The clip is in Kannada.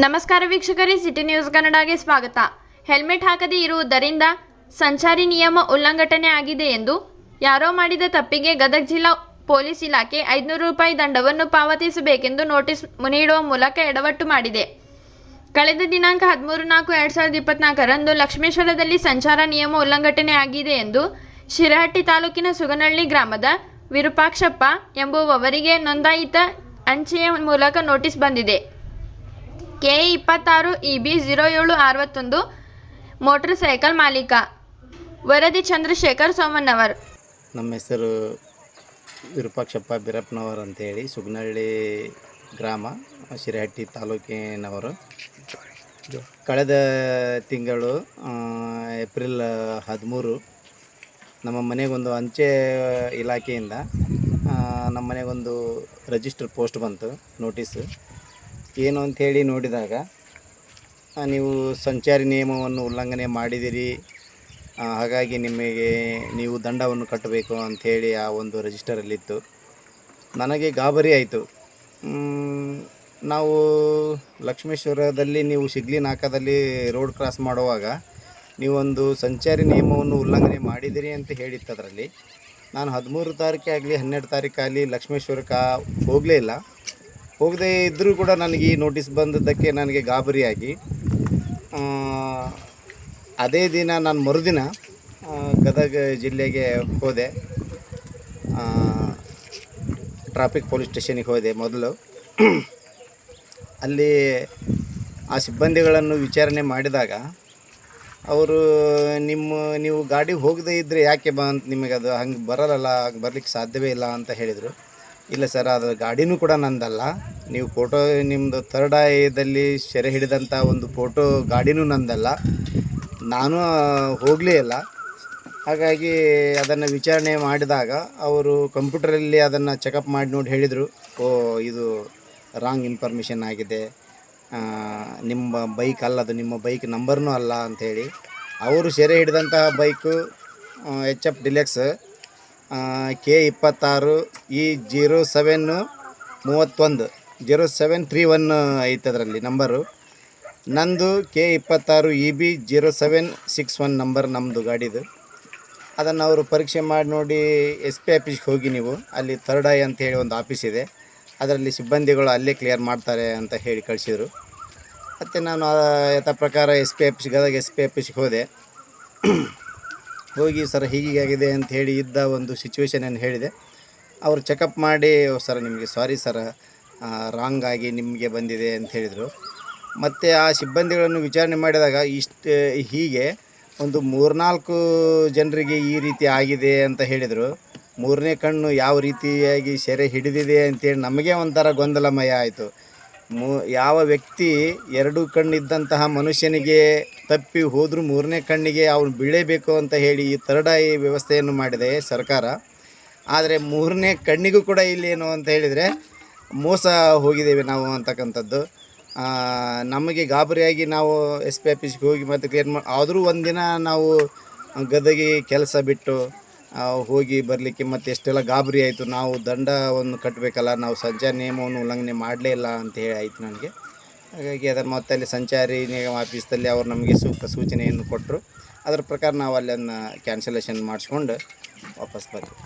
ನಮಸ್ಕಾರ ವೀಕ್ಷಕರೇ, ಸಿಟಿ ನ್ಯೂಸ್ ಕನ್ನಡಗೆ ಸ್ವಾಗತ. ಹೆಲ್ಮೆಟ್ ಹಾಕದೇ ಇರುವುದರಿಂದ ಸಂಚಾರಿ ನಿಯಮ ಉಲ್ಲಂಘನೆ ಆಗಿದೆ ಎಂದು ಯಾರೋ ಮಾಡಿದ ತಪ್ಪಿಗೆ ಗದಗ ಜಿಲ್ಲಾ ಪೊಲೀಸ್ ಇಲಾಖೆ 500 ರೂಪಾಯಿ ದಂಡವನ್ನು ಪಾವತಿಸಬೇಕೆಂದು ನೋಟಿಸ್ ನೀಡುವ ಮೂಲಕ ಎಡವಟ್ಟು ಮಾಡಿದೆ. ಕಳೆದ ದಿನಾಂಕ 13/4/2024 ರಂದು ಲಕ್ಷ್ಮೇಶ್ವರದಲ್ಲಿ ಸಂಚಾರ ನಿಯಮ ಉಲ್ಲಂಘನೆ ಆಗಿದೆ ಎಂದು ಶಿರಹಟ್ಟಿ ತಾಲೂಕಿನ ಸುಗನಹಳ್ಳಿ ಗ್ರಾಮದ ವಿರೂಪಾಕ್ಷಪ್ಪ ಎಂಬುವವರಿಗೆ ನೋಂದಾಯಿತ ಅಂಚೆಯ ಮೂಲಕ ನೋಟಿಸ್ ಬಂದಿದೆ. K26 EB 0761 ಮೋಟಾರ್ ಸೈಕಲ್ ಮಾಲೀಕ. ವರದಿ ಚಂದ್ರಶೇಖರ್ ಸೋಮಣ್ಣವರ್. ನಮ್ಮ ಹೆಸರು ವಿರೂಪಾಕ್ಷಪ್ಪ ಬೀರಪ್ಪನವರು ಅಂತೇಳಿ, ಸುಗನಹಳ್ಳಿ ಗ್ರಾಮ, ಶಿರಹಟ್ಟಿ ತಾಲೂಕಿನವರು. ಕಳೆದ ತಿಂಗಳು ಏಪ್ರಿಲ್ 13 ನಮ್ಮ ಮನೆಗೊಂದು ಅಂಚೆ ಇಲಾಖೆಯಿಂದ ನಮ್ಮ ಮನೆಗೊಂದು ರಿಜಿಸ್ಟರ್ ಪೋಸ್ಟ್ ಬಂತು, ನೋಟಿಸು. ಏನು ಅಂಥೇಳಿ ನೋಡಿದಾಗ, ನೀವು ಸಂಚಾರಿ ನಿಯಮವನ್ನು ಉಲ್ಲಂಘನೆ ಮಾಡಿದಿರಿ, ಹಾಗಾಗಿ ನೀವು ದಂಡವನ್ನು ಕಟ್ಟಬೇಕು ಅಂಥೇಳಿ ಆ ಒಂದು ರಿಜಿಸ್ಟರಲ್ಲಿತ್ತು. ನನಗೆ ಗಾಬರಿ ಆಯಿತು. ನಾವು ಲಕ್ಷ್ಮೇಶ್ವರದಲ್ಲಿ ನೀವು ಶಿಗ್ಲಿ ನಾಕಾದಲ್ಲಿ ರೋಡ್ ಕ್ರಾಸ್ ಮಾಡುವಾಗ ನೀವೊಂದು ಸಂಚಾರಿ ನಿಯಮವನ್ನು ಉಲ್ಲಂಘನೆ ಮಾಡಿದಿರಿ ಅಂತ ಹೇಳಿತ್ತು. ಅದರಲ್ಲಿ ನಾನು 13 ತಾರೀಕೆ ಆಗಲಿ 12 ತಾರೀಕಾಗಲಿ ಲಕ್ಷ್ಮೇಶ್ವರಕ್ಕೆ ಹೋಗದೇ ಇದ್ದರೂ ಕೂಡ ನನಗೆ ಈ ನೋಟಿಸ್ ಬಂದದ್ದಕ್ಕೆ ನನಗೆ ಗಾಬರಿಯಾಗಿ, ಅದೇ ದಿನ ನಾನು ಮರುದಿನ ಗದಗ ಜಿಲ್ಲೆಗೆ ಹೋದೆ. ಟ್ರಾಫಿಕ್ ಪೊಲೀಸ್ ಸ್ಟೇಷನಿಗೆ ಹೋದೆ. ಮೊದಲು ಅಲ್ಲಿ ಆ ಸಿಬ್ಬಂದಿಗಳನ್ನು ವಿಚಾರಣೆ ಮಾಡಿದಾಗ ಅವರು ನೀವು ಗಾಡಿ ಹೋಗದೇ ಇದ್ದರೆ ಯಾಕೆ ಅಂತ ನಿಮಗೆ ಅದು ಹಂಗೆ ಬರಲ್ಲ, ಬರಲಿಕ್ಕೆ ಸಾಧ್ಯವೇ ಇಲ್ಲ ಅಂತ ಹೇಳಿದರು. ಇಲ್ಲ ಸರ್, ಅದು ಗಾಡಿನೂ ಕೂಡ ನಂದಲ್ಲ, ನೀವು ಫೋಟೋ ನಿಮ್ಮದು ಥರ್ಡ್ ಐದಲ್ಲಿ ಸೆರೆ ಹಿಡಿದಂಥ ಒಂದು ಫೋಟೋ ಗಾಡಿನೂ ನಂದಲ್ಲ, ನಾನು ಹೋಗಲೇ ಇಲ್ಲ. ಹಾಗಾಗಿ ಅದನ್ನು ವಿಚಾರಣೆ ಮಾಡಿದಾಗ ಅವರು ಕಂಪ್ಯೂಟರಲ್ಲಿ ಅದನ್ನು ಚೆಕಪ್ ಮಾಡಿ ನೋಡಿ ಹೇಳಿದರು, ಇದು ರಾಂಗ್ ಇನ್ಫಾರ್ಮೇಷನ್ ಆಗಿದೆ, ನಿಮ್ಮ ಬೈಕ್ ಅಲ್ಲದು, ನಿಮ್ಮ ಬೈಕ್ ನಂಬರ್ನೂ ಅಲ್ಲ ಅಂಥೇಳಿ. ಅವರು ಸೆರೆ ಹಿಡಿದಂತಹ bike HF deluxe K26 E 0731 0731 ಐತೆ ಅದರಲ್ಲಿ ನಂಬರು. ನಂದು K26 EB 0761 ನಂಬರ್ ನಮ್ಮದು ಗಾಡಿದು. ಅದನ್ನು ಅವರು ಪರೀಕ್ಷೆ ಮಾಡಿ ನೋಡಿ SP ಆಫೀಸ್ಗೆ ಹೋಗಿ ನೀವು, ಅಲ್ಲಿ ಥರ್ಡ್ ಐ ಅಂಥೇಳಿ ಒಂದು ಆಫೀಸ್ ಇದೆ, ಅದರಲ್ಲಿ ಸಿಬ್ಬಂದಿಗಳು ಅಲ್ಲೇ ಕ್ಲಿಯರ್ ಮಾಡ್ತಾರೆ ಅಂತ ಹೇಳಿ ಕಳಿಸಿದರು. ಮತ್ತು ನಾನು ಯಥಾ ಪ್ರಕಾರ ಗದಗ SP ಆಫೀಸ್ಗೆ ಹೋದೆ. ಹೋಗಿ ಸರ್ ಹೀಗಾಗಿದೆ ಅಂತ ಹೇಳಿ ಇದ್ದ ಒಂದು ಸಿಚುವೇಶನನ್ನು ಹೇಳಿದೆ. ಅವರು ಚೆಕಪ್ ಮಾಡಿ, ಸರ್ ನಿಮಗೆ ಸಾರಿ ಸರ್, ರಾಂಗ್ ಆಗಿ ನಿಮಗೆ ಬಂದಿದೆ ಅಂತ ಹೇಳಿದರು. ಮತ್ತು ಆ ಸಿಬ್ಬಂದಿಗಳನ್ನು ವಿಚಾರಣೆ ಮಾಡಿದಾಗ ಹೀಗೆ ಒಂದು 3-4 ಜನರಿಗೆ ಈ ರೀತಿ ಆಗಿದೆ ಅಂತ ಹೇಳಿದರು. ಮೂರನೇ ಕಣ್ಣು ಯಾವ ರೀತಿಯಾಗಿ ಸೆರೆ ಹಿಡಿದಿದೆ ಅಂತೇಳಿ ನಮಗೆ ಒಂಥರ ಗೊಂದಲಮಯ ಆಯಿತು. ಯಾವ ವ್ಯಕ್ತಿ 2 ಕಣ್ಣಿದ್ದಂತಹ ಮನುಷ್ಯನಿಗೆ ತಪ್ಪಿ ಹೋದರೂ 3ನೇ ಕಣ್ಣಿಗೆ ಅವನು ಬೀಳಲೇಬೇಕು ಅಂತ ಹೇಳಿ ಈ ಥರ್ಡ್ ಐ ವ್ಯವಸ್ಥೆಯನ್ನು ಮಾಡಿದೆ ಸರ್ಕಾರ. ಆದರೆ 3ನೇ ಕಣ್ಣಿಗೂ ಕೂಡ ಇಲ್ಲೇನು ಅಂತ ಹೇಳಿದರೆ ಮೋಸ ಹೋಗಿದ್ದೇವೆ ನಾವು ಅಂತಕ್ಕಂಥದ್ದು. ನಮಗೆ ಗಾಬರಿಯಾಗಿ ನಾವು SP ಆಫೀಸ್ಗೆ ಹೋಗಿ ಮತ್ತು ಕ್ಲಿಯರ್ ಆದರೂ ಒಂದಿನ ನಾವು ಗದಗಿ ಕೆಲಸ ಬಿಟ್ಟು ಹೋಗಿ ಬರಲಿಕ್ಕೆ ಮತ್ತು ಎಷ್ಟೆಲ್ಲ ಗಾಬರಿ ಆಯಿತು. ನಾವು ದಂಡವನ್ನು ಕಟ್ಟಬೇಕಲ್ಲ, ನಾವು ಸಂಚಾರಿ ನಿಯಮವನ್ನು ಉಲ್ಲಂಘನೆ ಮಾಡಲೇ ಇಲ್ಲ ಅಂತ ಹೇಳಿ ಆಯಿತು ನನಗೆ. ಹಾಗಾಗಿ ಅದನ್ನು ಮತ್ತೆ ಅಲ್ಲಿ ಸಂಚಾರಿ ನಿಗಮ ಆಫೀಸ್ದಲ್ಲಿ ಅವರು ನಮಗೆ ಸೂಕ್ತ ಸೂಚನೆಯನ್ನು ಕೊಟ್ಟರು. ಅದರ ಪ್ರಕಾರ ನಾವು ಅಲ್ಲನ್ನು ಕ್ಯಾನ್ಸಲೇಷನ್ ಮಾಡಿಸ್ಕೊಂಡು ವಾಪಸ್ ಬರ್ತೀವಿ.